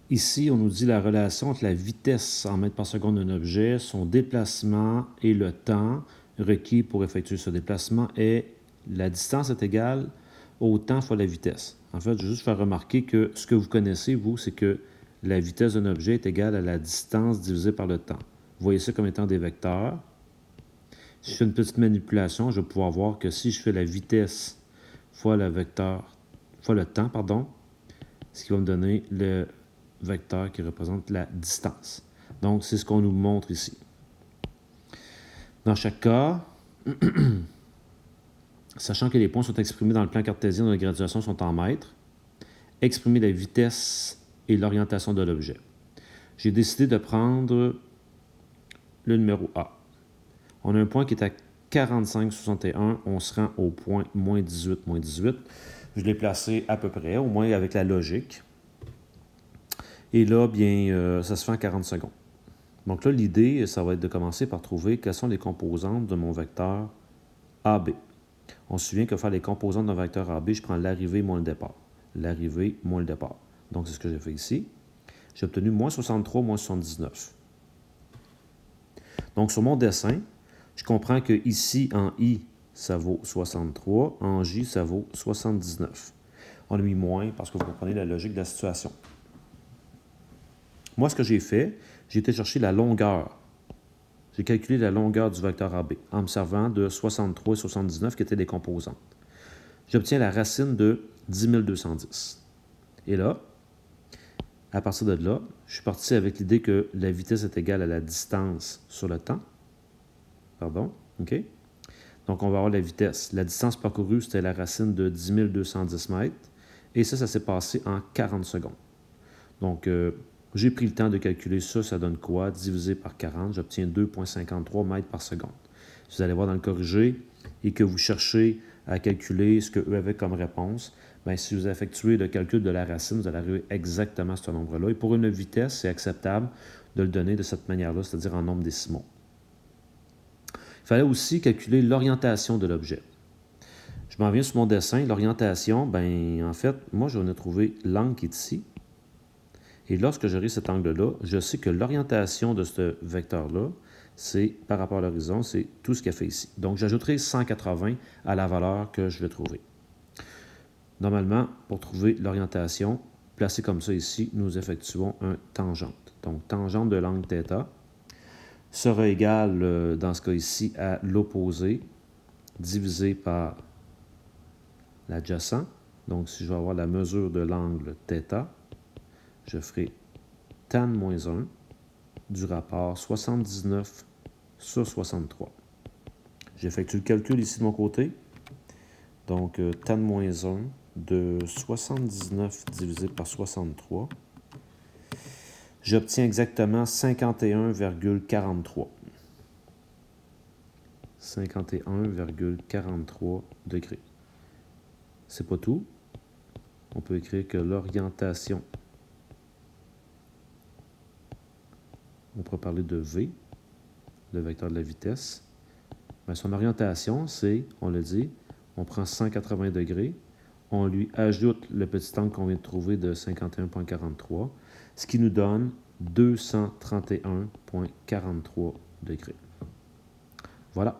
Ici, on nous dit la relation entre la vitesse en mètres par seconde d'un objet, son déplacement et le temps requis pour effectuer ce déplacement est la distance est égale au temps fois la vitesse. En fait, je vais juste faire remarquer que ce que vous connaissez, vous, c'est que la vitesse d'un objet est égale à la distance divisée par le temps. Vous voyez ça comme étant des vecteurs. Si je fais une petite manipulation, je vais pouvoir voir que si je fais la vitesse fois le vecteur, fois le temps, pardon, ce qui va me donner le vecteur qui représente la distance. Donc, c'est ce qu'on nous montre ici. Dans chaque cas, sachant que les points sont exprimés dans le plan cartésien dont les graduations sont en mètres, exprimer la vitesse et l'orientation de l'objet. J'ai décidé de prendre le numéro A. On a un point qui est à 45,61. On se rend au point moins 18, moins 18. Je l'ai placé à peu près, au moins avec la logique. Et là, bien, ça se fait en 40 secondes. Donc là, l'idée, ça va être de commencer par trouver quelles sont les composantes de mon vecteur AB. On se souvient que faire les composantes d'un vecteur AB, je prends l'arrivée moins le départ. L'arrivée moins le départ. Donc, c'est ce que j'ai fait ici. J'ai obtenu moins 63, moins 79. Donc, sur mon dessin, je comprends que ici, en I, ça vaut 63. En J, ça vaut 79. On a mis moins parce que vous comprenez la logique de la situation. Moi, ce que j'ai fait, j'ai été chercher la longueur. J'ai calculé la longueur du vecteur AB en me servant de 63 et 79 qui étaient les composantes. J'obtiens la racine de 10 210. Et là, à partir de là, je suis parti avec l'idée que la vitesse est égale à la distance sur le temps. Pardon, OK? Donc, on va avoir la vitesse. La distance parcourue, c'était la racine de 10 210 mètres. Et ça s'est passé en 40 secondes. Donc, j'ai pris le temps de calculer ça. Ça donne quoi? Divisé par 40, j'obtiens 2,53 mètres par seconde. Si vous allez voir dans le corrigé et que vous cherchez à calculer ce qu'eux avaient comme réponse, bien, si vous effectuez le calcul de la racine, vous allez arriver exactement à ce nombre-là. Et pour une vitesse, c'est acceptable de le donner de cette manière-là, c'est-à-dire en nombre décimaux. Il fallait aussi calculer l'orientation de l'objet. Je m'en viens sur mon dessin. L'orientation, bien, en fait, moi, j'en ai trouvé l'angle qui est ici. Et lorsque j'aurai cet angle-là, je sais que l'orientation de ce vecteur-là, c'est par rapport à l'horizon, c'est tout ce qu'il a fait ici. Donc, j'ajouterai 180 à la valeur que je vais trouver. Normalement, pour trouver l'orientation, placée comme ça ici, nous effectuons un tangente. Donc, tangente de l'angle θ sera égal, dans ce cas ici, à l'opposé divisé par l'adjacent. Donc, si je vais avoir la mesure de l'angle θ, je ferai tan moins 1 du rapport 79 sur 63. J'effectue le calcul ici de mon côté. Donc, tan moins 1 de 79 divisé par 63. J'obtiens exactement 51,43. 51,43 degrés. C'est pas tout. On peut écrire que l'orientation, on pourrait parler de V, le vecteur de la vitesse. Bien, son orientation, c'est, on le dit, on prend 180 degrés, on lui ajoute le petit angle qu'on vient de trouver de 51,43, ce qui nous donne 231,43 degrés. Voilà.